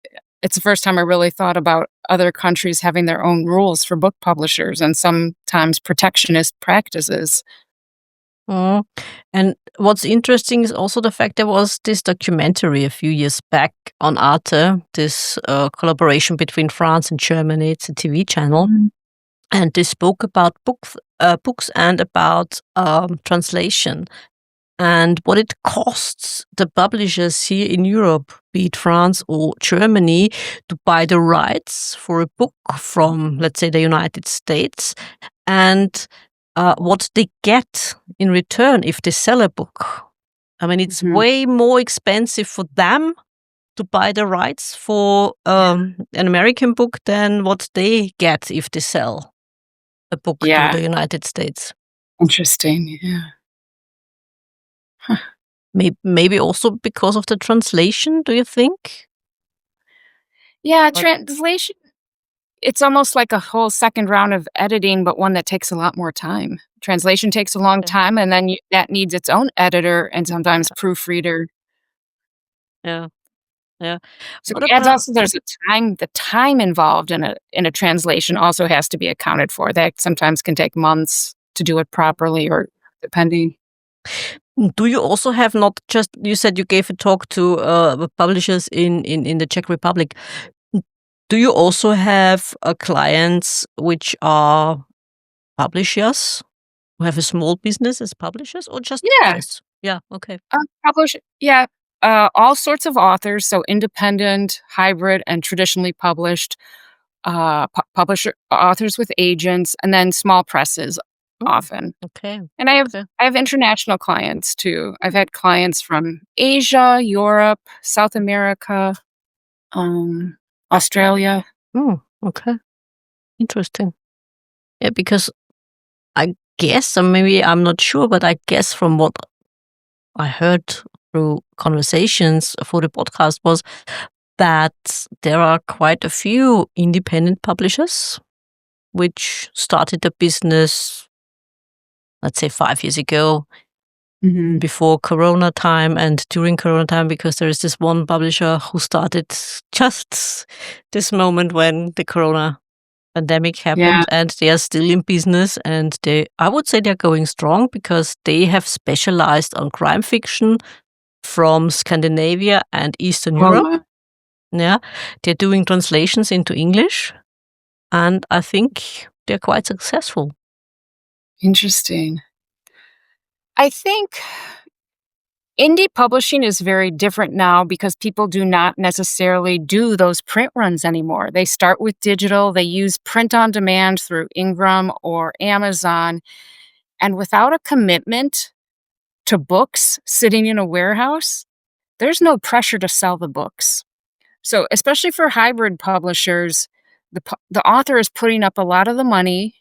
[SPEAKER 2] it's the first time I really thought about other countries having their own rules for book publishers and sometimes protectionist practices.
[SPEAKER 1] Mm. And what's interesting is also the fact there was this documentary a few years back on Arte, this collaboration between France and Germany. It's a TV channel.
[SPEAKER 2] Mhm.
[SPEAKER 1] And they spoke about books and about translation and what it costs the publishers here in Europe, be it France or Germany, to buy the rights for a book from, let's say, the United States, and what they get in return if they sell a book. I mean, it's
[SPEAKER 2] Mhm.
[SPEAKER 1] way more expensive for them to buy the rights for an American book than what they get if they sell a book to
[SPEAKER 2] Yeah,
[SPEAKER 1] the United States.
[SPEAKER 2] interesting, yeah. Huh.
[SPEAKER 1] Maybe also because of the translation, do you think?
[SPEAKER 2] Yeah,
[SPEAKER 1] But
[SPEAKER 2] translation, it's almost like a whole second round of editing, but one that takes a lot more time. Translation takes a long
[SPEAKER 1] yeah,
[SPEAKER 2] time, and then that needs its own editor and sometimes proofreader.
[SPEAKER 1] yeah, yeah.
[SPEAKER 2] So
[SPEAKER 1] What
[SPEAKER 2] yeah, it's
[SPEAKER 1] about
[SPEAKER 2] also there's the time involved in a translation also has to be accounted for. That sometimes can take months to do it properly or depending.
[SPEAKER 1] do you also have not just you said you gave a talk to the publishers in the Czech Republic. Do you also have clients which are publishers who have a small business as publishers or just
[SPEAKER 2] Yeah,
[SPEAKER 1] authors? Yeah, okay.
[SPEAKER 2] publish yeah, all sorts of authors, so independent, hybrid, and traditionally published, publisher authors with agents, and then small presses
[SPEAKER 1] Mm,
[SPEAKER 2] often.
[SPEAKER 1] okay.
[SPEAKER 2] And
[SPEAKER 1] Okay.
[SPEAKER 2] I have international clients too. I've had clients from Asia, Europe, South America, um, Australia.
[SPEAKER 1] Mm, okay. Interesting. Yeah, because I guess, or maybe I'm not sure, but I guess from what I heard through conversations for the podcast was that there are quite a few independent publishers which started a business, let's say 5 years ago,
[SPEAKER 2] Mhm.
[SPEAKER 1] before Corona time and during Corona time, because there is this one publisher who started just this moment when the Corona pandemic
[SPEAKER 2] Yeah.
[SPEAKER 1] happened, and they are still in business, and I would say they're going strong because they have specialized on crime fiction from Scandinavia and Eastern
[SPEAKER 2] Oh,
[SPEAKER 1] Europe.
[SPEAKER 2] wow.
[SPEAKER 1] Yeah, they're doing translations into English, and I think they're quite successful.
[SPEAKER 2] Interesting. I think indie publishing is very different now because people do not necessarily do those print runs anymore. They start with digital, they use print on demand through Ingram or Amazon, and without a commitment to books sitting in a warehouse, there's no pressure to sell the books. So, especially for hybrid publishers, the author is putting up a lot of the money,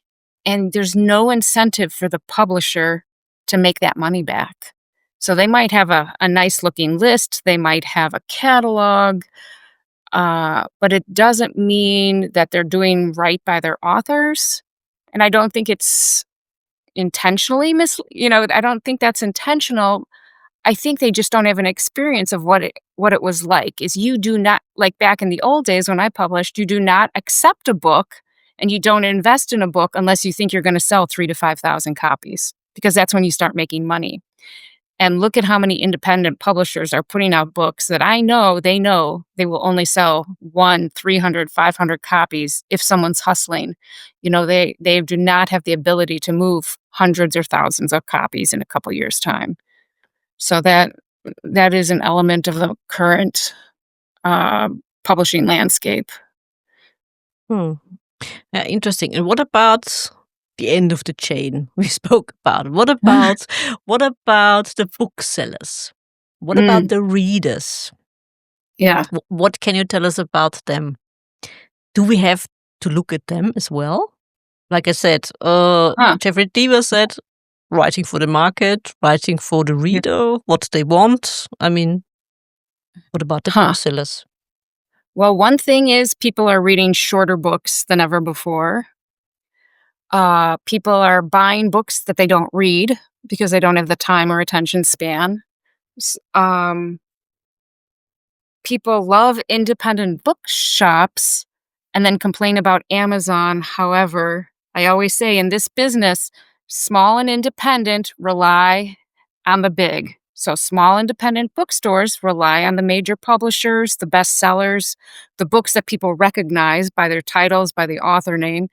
[SPEAKER 2] and there's no incentive for the publisher to make that money back. So they might have a nice looking list, they might have a catalog, but it doesn't mean that they're doing right by their authors. And I don't think it's intentionally I don't think that's intentional. I think they just don't have an experience of what it was like. Is you do not, like back in the old days when I published, you do not accept a book and you don't invest in a book unless you think you're gonna sell 3 to 5,000 copies, because that's when you start making money. And look at how many independent publishers are putting out books that I know they will only sell 1, 300, 500 copies if someone's hustling. They do not have the ability to move hundreds or thousands of copies in a couple years' time. So that is an element of the current, uh, publishing landscape.
[SPEAKER 1] Hmm. Yeah, interesting. And what about the end of the chain we spoke about? What about the booksellers? What about
[SPEAKER 2] Mm,
[SPEAKER 1] the readers?
[SPEAKER 2] yeah.
[SPEAKER 1] What can you tell us about them? Do we have to look at them as well? Like I said,
[SPEAKER 2] Huh.
[SPEAKER 1] Jeffrey Deaver said, writing for the market, writing for the
[SPEAKER 2] Yeah.
[SPEAKER 1] reader, what they want. I mean, what about the
[SPEAKER 2] Huh.
[SPEAKER 1] booksellers?
[SPEAKER 2] Well, one thing is people are reading shorter books than ever before. People are buying books that they don't read because they don't have the time or attention span. S People love independent bookshops and then complain about Amazon. However, I always say in this business, small and independent rely on the big. So small independent bookstores rely on the major publishers, the bestsellers, the books that people recognize by their titles, by the author name,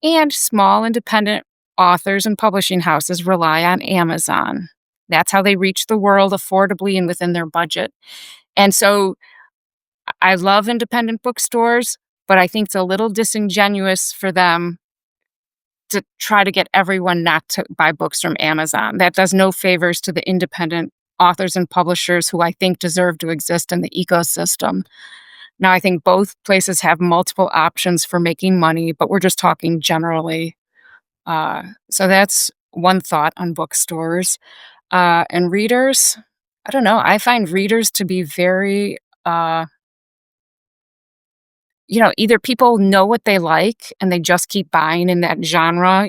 [SPEAKER 2] and small independent authors and publishing houses rely on Amazon. That's how they reach the world affordably and within their budget. And so I love independent bookstores, but I think it's a little disingenuous for them to try to get everyone not to buy books from Amazon. That does no favors to the independent authors and publishers who I think deserve to exist in the ecosystem. Now, I think both places have multiple options for making money, but we're just talking generally. So that's one thought on bookstores. And readers, I don't know. I find readers to be very either people know what they like and they just keep buying in that genre,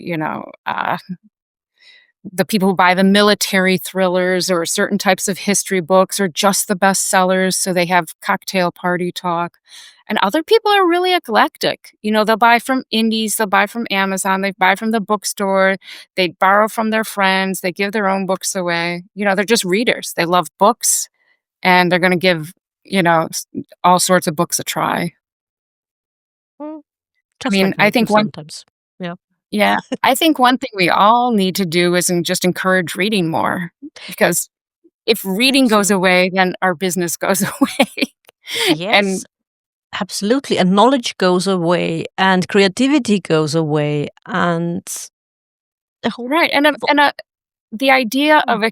[SPEAKER 2] the people who buy the military thrillers or certain types of history books or just the bestsellers, so they have cocktail party talk. And other people are really eclectic. They'll buy from indies, they'll buy from Amazon, they buy from the bookstore, they borrow from their friends, they give their own books away. They're just readers. They love books and they're going to give, all sorts of books a try.
[SPEAKER 1] Mm,
[SPEAKER 2] I
[SPEAKER 1] just
[SPEAKER 2] mean,
[SPEAKER 1] like
[SPEAKER 2] I
[SPEAKER 1] me too
[SPEAKER 2] think one
[SPEAKER 1] sometimes. Yeah.
[SPEAKER 2] Yeah, I think one thing we all need to do is just encourage reading more, because if reading goes
[SPEAKER 1] Absolutely.
[SPEAKER 2] away, then our business goes away.
[SPEAKER 1] Yes,
[SPEAKER 2] And
[SPEAKER 1] absolutely. And knowledge goes away and creativity goes away and the whole
[SPEAKER 2] right,
[SPEAKER 1] vo-
[SPEAKER 2] the idea
[SPEAKER 1] mm,
[SPEAKER 2] of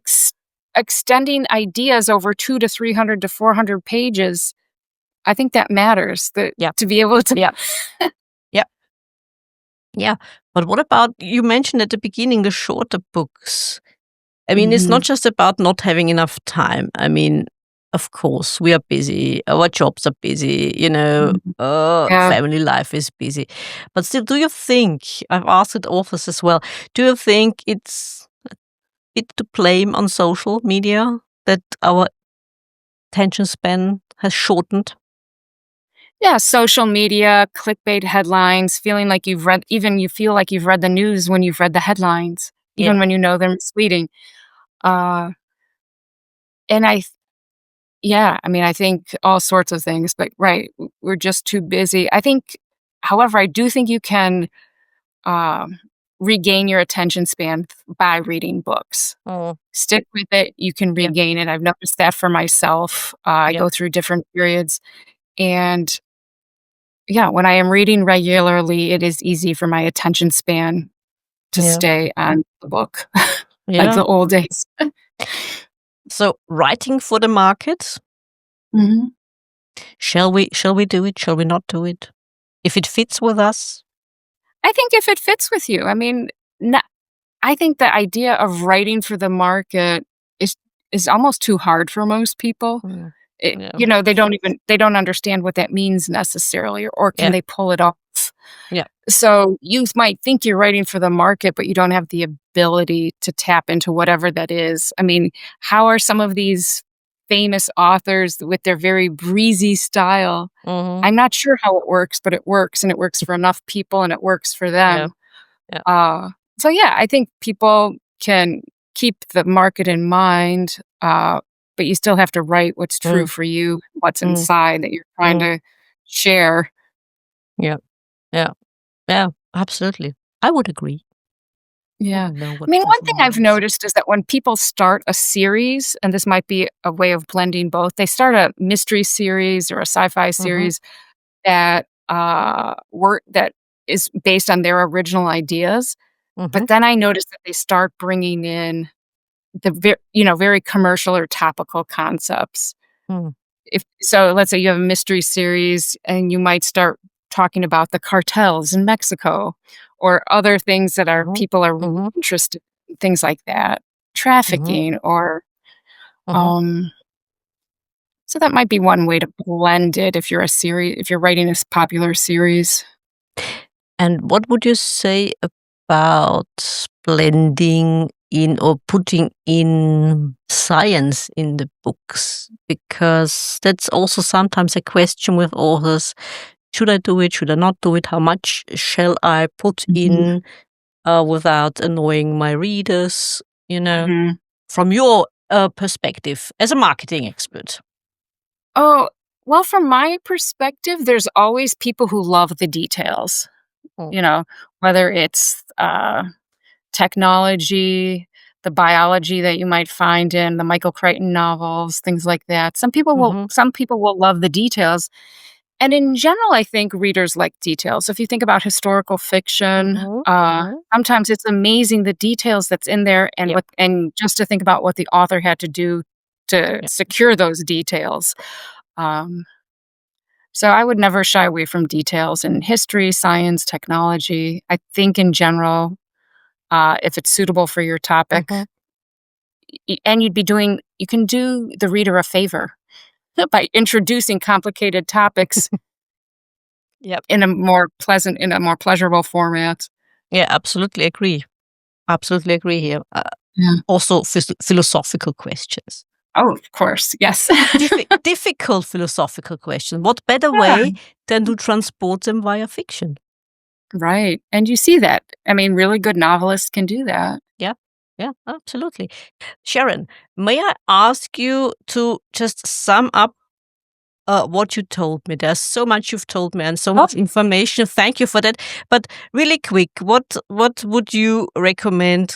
[SPEAKER 2] extending ideas over 2 to 300 to 400 pages, I think that matters, that
[SPEAKER 1] yeah.
[SPEAKER 2] to be able to.
[SPEAKER 1] Yeah. Yeah. Yeah. But what about, you mentioned at the beginning, the shorter books? I mean, it's not
[SPEAKER 2] Mhm,
[SPEAKER 1] just about not having enough time. I mean, of course, we are busy. Our jobs are busy.
[SPEAKER 2] mhm. Yeah.
[SPEAKER 1] Family life is busy. But still, do you think, I've asked authors as well, do you think it's a bit to blame on social media that our attention span has shortened?
[SPEAKER 2] Yeah, social media, clickbait headlines, feeling like you feel like you've read the news when you've read the headlines,
[SPEAKER 1] Yeah.
[SPEAKER 2] even when you know they're misleading. Uh, and yeah, I mean, I think all sorts of things, but right, we're just too busy. However, I do think you can um, regain your attention span by reading books.
[SPEAKER 1] Oh,
[SPEAKER 2] Stick with it, you can
[SPEAKER 1] yeah.
[SPEAKER 2] regain it. I've noticed that for myself. I
[SPEAKER 1] Yeah.
[SPEAKER 2] go through different periods, and yeah, when I am reading regularly, it is easy for my attention span to
[SPEAKER 1] Yeah.
[SPEAKER 2] stay on the book, like
[SPEAKER 1] Yeah.
[SPEAKER 2] the old days.
[SPEAKER 1] So writing for the market,
[SPEAKER 2] Mhm.
[SPEAKER 1] shall we do it? Shall we not do it? If it fits with us?
[SPEAKER 2] I think if it fits with you, I mean, I think the idea of writing for the market is is almost too hard for most people.
[SPEAKER 1] Mm.
[SPEAKER 2] It
[SPEAKER 1] Yeah.
[SPEAKER 2] you know, they don't understand what that means necessarily, or can
[SPEAKER 1] Yeah.
[SPEAKER 2] they pull it off?
[SPEAKER 1] Yeah.
[SPEAKER 2] So, you might think you're writing for the market, but you don't have the ability to tap into whatever that is. I mean, how are some of these famous authors with their very breezy style?
[SPEAKER 1] Mhm.
[SPEAKER 2] I'm not sure how it works, but it works, and it works for enough people, and it works for
[SPEAKER 1] Yeah.
[SPEAKER 2] them.
[SPEAKER 1] Yeah.
[SPEAKER 2] Uh, so yeah, I think people can keep the market in mind, but you still have to write what's true
[SPEAKER 1] Mm.
[SPEAKER 2] for you, what's
[SPEAKER 1] Mm.
[SPEAKER 2] inside that you're trying
[SPEAKER 1] Mm.
[SPEAKER 2] to share.
[SPEAKER 1] Yeah. Yeah. Yeah. Absolutely. I would agree. I
[SPEAKER 2] Yeah.
[SPEAKER 1] don't know
[SPEAKER 2] I
[SPEAKER 1] what
[SPEAKER 2] mean,
[SPEAKER 1] this
[SPEAKER 2] one thing I've
[SPEAKER 1] means.
[SPEAKER 2] noticed is that when people start a series, and this might be a way of blending both, they start a mystery series or a sci-fi
[SPEAKER 1] Mhm.
[SPEAKER 2] series that that is based on their original ideas.
[SPEAKER 1] Mhm.
[SPEAKER 2] But then I noticed that they start bringing in very commercial or topical concepts.
[SPEAKER 1] Mm.
[SPEAKER 2] If so, let's say you have a mystery series and you might start talking about the cartels in Mexico or other things that are
[SPEAKER 1] Mhm.
[SPEAKER 2] people are really
[SPEAKER 1] Mhm.
[SPEAKER 2] interested in, things like that,
[SPEAKER 1] Mhm.
[SPEAKER 2] trafficking or
[SPEAKER 1] Mhm.
[SPEAKER 2] um so that might be one way to blend it if you're writing a popular series.
[SPEAKER 1] And what would you say about blending in or putting in science in the books? Because that's also sometimes a question with authors. Should I do it? Should I not do it? How much shall I put
[SPEAKER 2] Mhm,
[SPEAKER 1] in without annoying my readers?
[SPEAKER 2] mhm.
[SPEAKER 1] From your perspective as a marketing expert.
[SPEAKER 2] Oh, well, from my perspective, there's always people who love the details,
[SPEAKER 1] Mm.
[SPEAKER 2] you know, whether it's, technology, the biology that you might find in the Michael Crichton novels, things like that.
[SPEAKER 1] Mhm.
[SPEAKER 2] Some people will love the details, and in general, I think readers like details. If you think about historical fiction,
[SPEAKER 1] Mhm. Mhm.
[SPEAKER 2] sometimes it's amazing the details that's in there
[SPEAKER 1] Yep.
[SPEAKER 2] and just to think about what the author had to do to
[SPEAKER 1] Yep.
[SPEAKER 2] secure those details. Um, so I would never shy away from details in history, science, technology. I think in general, if it's suitable for your topic,
[SPEAKER 1] Mhm.
[SPEAKER 2] and you can do the reader a favor by introducing complicated topics
[SPEAKER 1] Yep.
[SPEAKER 2] in a more pleasurable format.
[SPEAKER 1] Yeah, absolutely agree. Absolutely agree here.
[SPEAKER 2] Yeah.
[SPEAKER 1] Also philosophical questions.
[SPEAKER 2] Oh, of course. Yes.
[SPEAKER 1] Difficult philosophical question. What better
[SPEAKER 2] Yeah.
[SPEAKER 1] way than to transport them via fiction?
[SPEAKER 2] Right. And you see that. I mean, really good novelists can do that.
[SPEAKER 1] Yeah. Yeah, absolutely. Sharon, may I ask you to just sum up what you told me? There's so much you've told me and so
[SPEAKER 2] Oh,
[SPEAKER 1] much information. Thank you for that. But really quick, what would you recommend?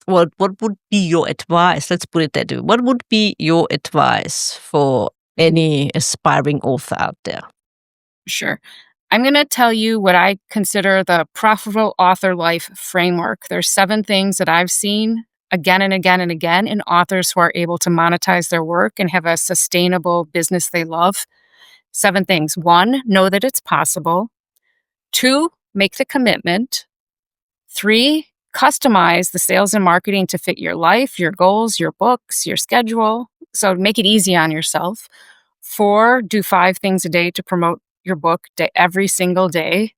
[SPEAKER 1] What would be your advice? Let's put it that way. What would be your advice for any aspiring author out there?
[SPEAKER 2] sure. I'm going to tell you what I consider the profitable author life framework. There's 7 things that I've seen again and again and again in authors who are able to monetize their work and have a sustainable business they love. 7 things. 1, know that it's possible. 2, make the commitment. 3, customize the sales and marketing to fit your life, your goals, your books, your schedule. So make it easy on yourself. 4, do 5 things a day to promote your book every single day.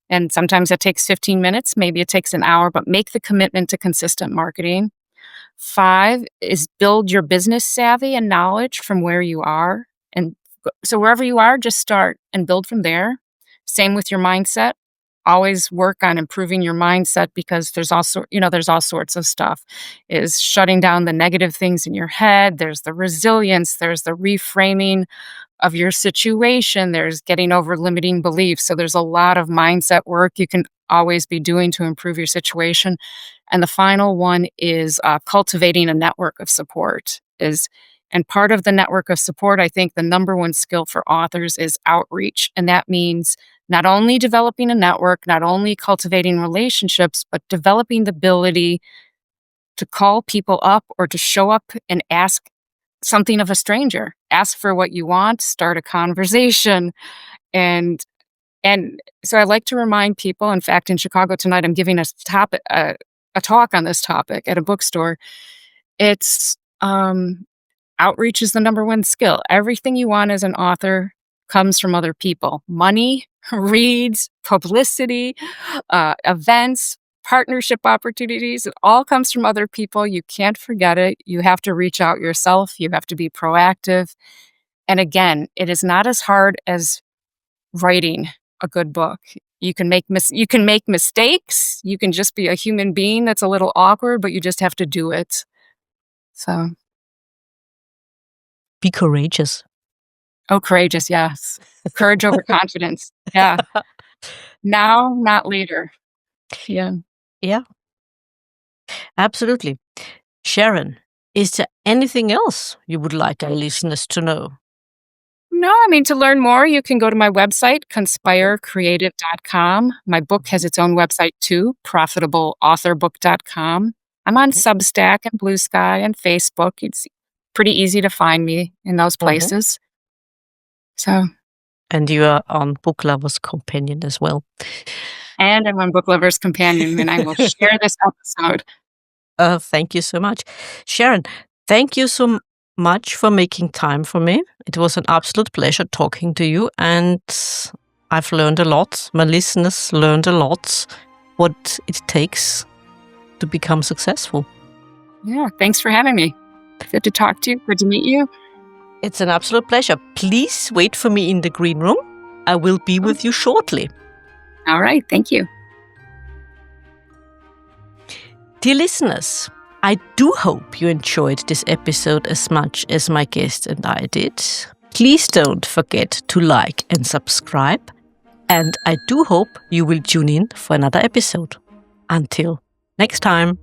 [SPEAKER 2] And sometimes that takes 15 minutes, maybe it takes an hour, but make the commitment to consistent marketing. 5 is build your business savvy and knowledge from where you are. And so wherever you are, just start and build from there. Same with your mindset. Always work on improving your mindset because there's all sorts of stuff. Is shutting down the negative things in your head. There's the resilience, there's the reframing of your situation, there's getting over limiting beliefs. So there's a lot of mindset work you can always be doing to improve your situation. And the final one is cultivating a network of support. And part of the network of support, I think the number one skill for authors is outreach. And that means not only developing a network, not only cultivating relationships, but developing the ability to call people up or to show up and ask something of a stranger. Ask for what you want, start a conversation. And so I like to remind people, in fact, in Chicago tonight, I'm giving a talk on this topic at a bookstore. It's Outreach is the number one skill. Everything you want as an author comes from other people. Money, reads, publicity, events, partnership opportunities. It all comes from other people. You can't forget it. You have to reach out yourself. You have to be proactive. And again, it is not as hard as writing a good book. You can make mistakes. You can just be a human being that's a little awkward, but you just have to do it. So,
[SPEAKER 1] Be courageous.
[SPEAKER 2] oh, courageous, yes. Courage over confidence. Yeah. Now, not later. Yeah.
[SPEAKER 1] Yeah, absolutely. Sharon, is there anything else you would like our listeners to know?
[SPEAKER 2] No, I mean, to learn more, you can go to my website, conspirecreative.com. My book has its own website too, profitableauthorbook.com. I'm on Substack and Blue Sky and Facebook. It's pretty easy to find me in those places. So,
[SPEAKER 1] And you are on Book Lovers Companion as well.
[SPEAKER 2] and I'm on Book Lovers Companion, and I will share this episode.
[SPEAKER 1] Thank you so much. Sharon, thank you so much for making time for me. It was an absolute pleasure talking to you, and I've learned a lot. My listeners learned a lot what it takes to become successful.
[SPEAKER 2] Yeah, thanks for having me. Good to talk to you. Good to meet you.
[SPEAKER 1] It's an absolute pleasure. Please wait for me in the green room. I will be with you shortly.
[SPEAKER 2] All right, thank you.
[SPEAKER 1] Dear listeners, I do hope you enjoyed this episode as much as my guest and I did. Please don't forget to like and subscribe. And I do hope you will tune in for another episode. Until next time.